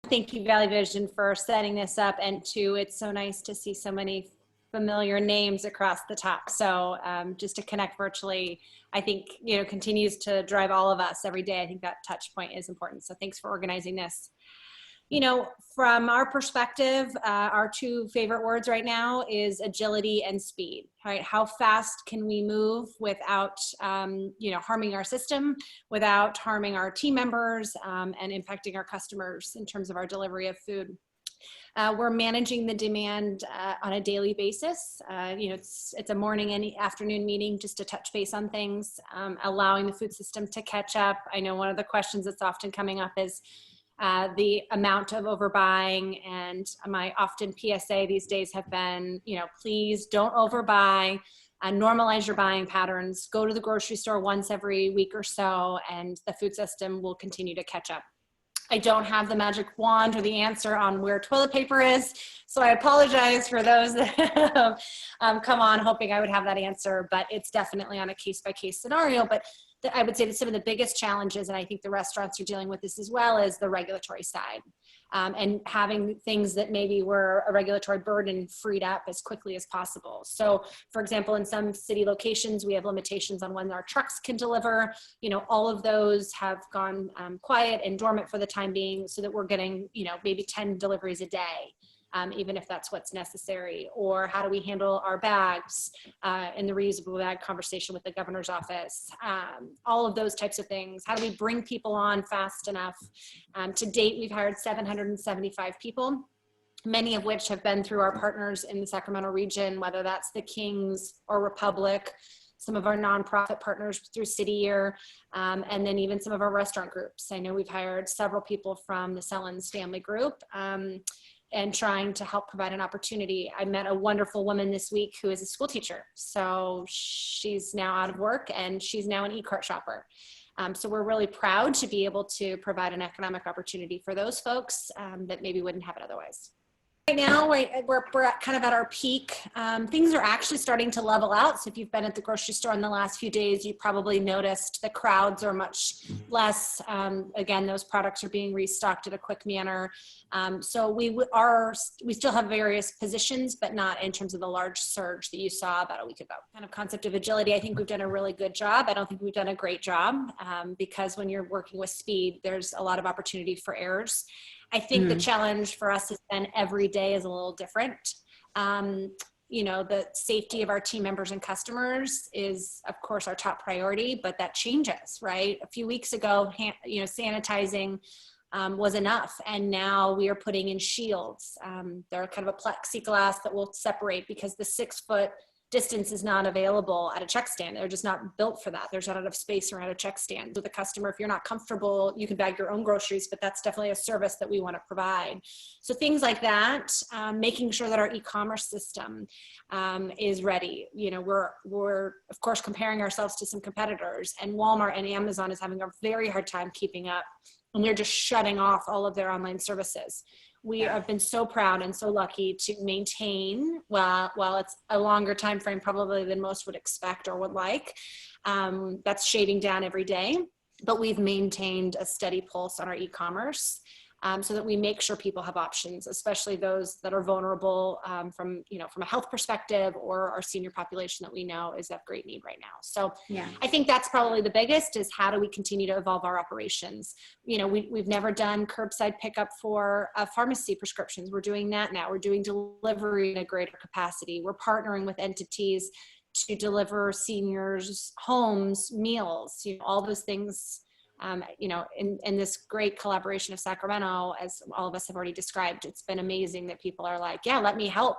Thank you, Valley Vision, for setting this up. And two, it's so nice to see so many familiar names across the top. So just to connect virtually, I think, continues to drive all of us every day. I think that touch point is important. So thanks for organizing this. From our perspective, our two favorite words right now is agility and speed, right? How fast can we move without, harming our system, without harming our team members, and impacting our customers in terms of our delivery of food. We're managing the demand on a daily basis. It's a morning and afternoon meeting just to touch base on things, allowing the food system to catch up. I know one of the questions that's often coming up is the amount of overbuying, and my often PSA these days have been, please don't overbuy, normalize your buying patterns, go to the grocery store once every week or so, and the food system will continue to catch up. I don't have the magic wand or the answer on where toilet paper is, so I apologize for those that have come on hoping I would have that answer, but it's definitely on a case-by-case scenario. But I would say that some of the biggest challenges, and I think the restaurants are dealing with this as well, is the regulatory side, and having things that maybe were a regulatory burden freed up as quickly as possible. So for example, in some city locations, we have limitations on when our trucks can deliver. All of those have gone quiet and dormant for the time being, so that we're getting, maybe 10 deliveries a day. Even if that's what's necessary. Or how do we handle our bags in the reusable bag conversation with the governor's office? All of those types of things. How do we bring people on fast enough? To date, we've hired 775 people, many of which have been through our partners in the Sacramento region, whether that's the Kings or Republic, some of our nonprofit partners through City Year, and then even some of our restaurant groups. I know we've hired several people from the Sellens family group, and trying to help provide an opportunity. I met a wonderful woman this week who is a school teacher. So she's now out of work and she's now an e-cart shopper. So we're really proud to be able to provide an economic opportunity for those folks that maybe wouldn't have it otherwise. Right now, we're kind of at our peak. Things are actually starting to level out. So if you've been at the grocery store in the last few days, you probably noticed the crowds are much less. Again, those products are being restocked in a quick manner. So we still have various positions, but not in terms of the large surge that you saw about a week ago. Kind of concept of agility, I think we've done a really good job. I don't think we've done a great job because when you're working with speed, there's a lot of opportunity for errors. I think the challenge for us has been every day is a little different. The safety of our team members and customers is, of course, our top priority, but that changes, right? A few weeks ago, sanitizing was enough, and now we are putting in shields. They're kind of a plexiglass that will separate because the 6-foot distance is not available at a check stand. They're just not built for that. There's not enough space around a check stand. With the customer, if you're not comfortable, you can bag your own groceries, but that's definitely a service that we want to provide. So things like that, making sure that our e-commerce system is ready. We're of course comparing ourselves to some competitors, and Walmart and Amazon is having a very hard time keeping up, and they're just shutting off all of their online services. We have been so proud and so lucky to maintain, while it's a longer time frame probably than most would expect or would like. That's shading down every day, but we've maintained a steady pulse on our e-commerce so that we make sure people have options, especially those that are vulnerable from a health perspective, or our senior population that we know is of great need right now. So I think that's probably the biggest, is how do we continue to evolve our operations? We've never done curbside pickup for pharmacy prescriptions. We're doing that now. We're doing delivery in a greater capacity. We're partnering with entities to deliver seniors' homes, meals, all those things. In this great collaboration of Sacramento, as all of us have already described, it's been amazing that people are like, yeah, let me help,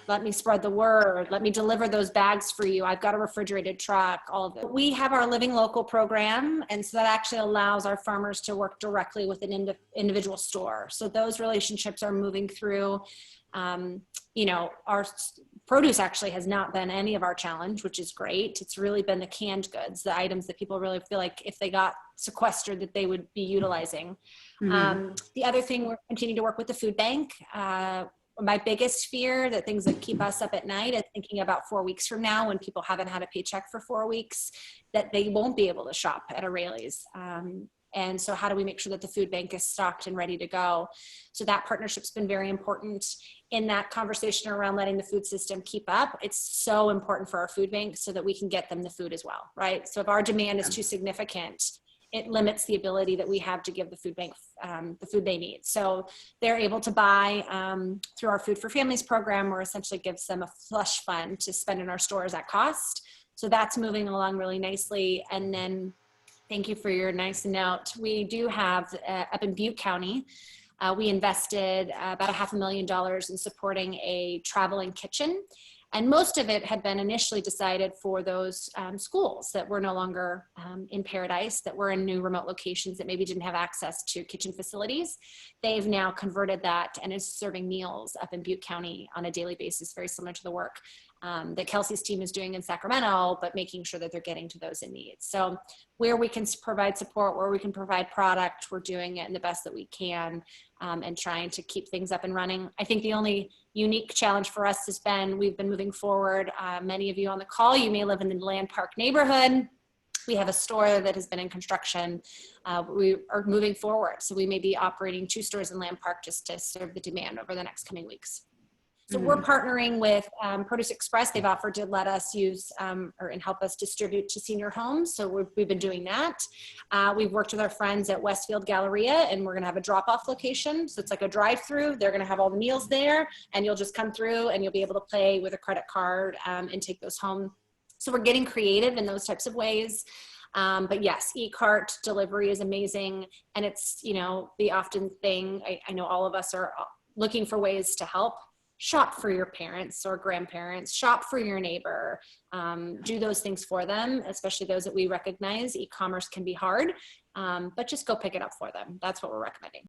let me spread the word, let me deliver those bags for you. I've got a refrigerated truck, all of it. We have our Living Local program, and so that actually allows our farmers to work directly with an individual store. So those relationships are moving through. Our produce actually has not been any of our challenge, which is great. It's really been the canned goods, the items that people really feel like if they got sequestered that they would be utilizing. The other thing, we're continuing to work with the food bank. My biggest fear, that things that keep us up at night, is thinking about 4 weeks from now, when people haven't had a paycheck for 4 weeks, that they won't be able to shop at a Raley's. And so how do we make sure that the food bank is stocked and ready to go? So that partnership's been very important in that conversation around letting the food system keep up. It's so important for our food bank so that we can get them the food as well, right? So if our demand is too significant, it limits the ability that we have to give the food bank the food they need. So they're able to buy through our Food for Families program, where essentially gives them a slush fund to spend in our stores at cost. So that's moving along really nicely. And then, thank you for your nice note. We do have up in Butte County, we invested about $500,000 in supporting a traveling kitchen. And most of it had been initially decided for those schools that were no longer in Paradise, that were in new remote locations that maybe didn't have access to kitchen facilities. They've now converted that and is serving meals up in Butte County on a daily basis, very similar to the work that Kelsey's team is doing in Sacramento, but making sure that they're getting to those in need. So where we can provide support, where we can provide product, we're doing it in the best that we can, and trying to keep things up and running. I think the only unique challenge for us has been, we've been moving forward. Many of you on the call, you may live in the Land Park neighborhood. We have a store that has been in construction. We are moving forward. So we may be operating 2 stores in Land Park just to serve the demand over the next coming weeks. So we're partnering with Produce Express. They've offered to let us use and help us distribute to senior homes. So we've been doing that. We've worked with our friends at Westfield Galleria, and we're gonna have a drop-off location. So it's like a drive-through. They're gonna have all the meals there, and you'll just come through and you'll be able to pay with a credit card and take those home. So we're getting creative in those types of ways. But yes, e-cart delivery is amazing. And it's, you know, the often thing, I know all of us are looking for ways to help. Shop for your parents or grandparents, shop for your neighbor, do those things for them, especially those that we recognize. E-commerce can be hard, but just go pick it up for them. That's what we're recommending.